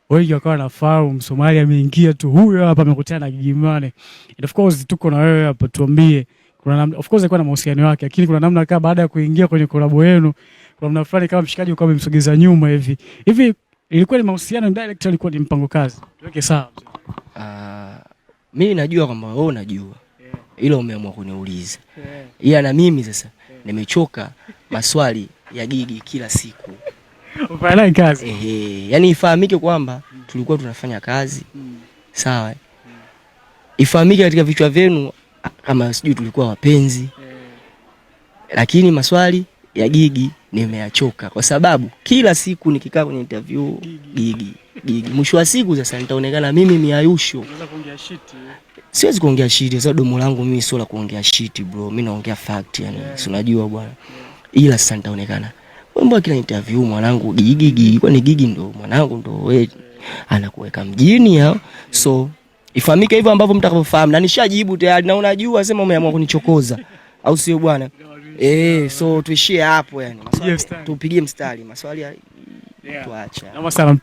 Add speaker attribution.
Speaker 1: wengi wakawa wanafahamu Msomali ameingia tu, huyo hapa amekutana na Gigy Money. And of course tuko na wewe hapa, tuambie kuna namna, of course alikuwa na mahusiano yake, lakini kuna namna kama baada ya kuingia kwenye collab yenu kuna namna fulani kama mshikaji ukawa umemsogeza nyuma hivi ilikuwa ni mahusiano direct, ilikuwa ni mpango kazi? Tuweke sawa.
Speaker 2: Mimi najua kwamba wewe unajua ilo umeamua kuniuliza. Ila na mimi sasa nimechoka maswali ya Gigy kila siku.
Speaker 1: Ufanye kazi.
Speaker 2: Yani ifahamike kwamba tulikuwa tunafanya kazi. Sawa. Ifahamike katika vichwa vyenu kama sijui tulikuwa wapenzi. Lakini maswali ya Gigy nimeyachoka kwa sababu kila siku nikikaa kwenye interview Gigy. Mwisho wa siku sasa nitaonekana mimi miayusho.
Speaker 1: Unaweza kuongea shit.
Speaker 2: Siwezi kuongea shit, sasa domo langu mimi sio la kuongea shit bro. Mimi naongea fact yani. Si unajua bwana. Ila sasa nitaonekana mbona kila interview mwanangu Gigy, kwani Gigy ndo mwanangu ndo wewe anakuweka mjini hao. So ifahamike hivyo ambavyo mtakapofahamu, na nishajibu tayari na unajua sema umeamua kunichokoza au sio bwana? So tuishie hapo yani. Tupigie mstari. Maswali tuacha.
Speaker 1: Naomba sana.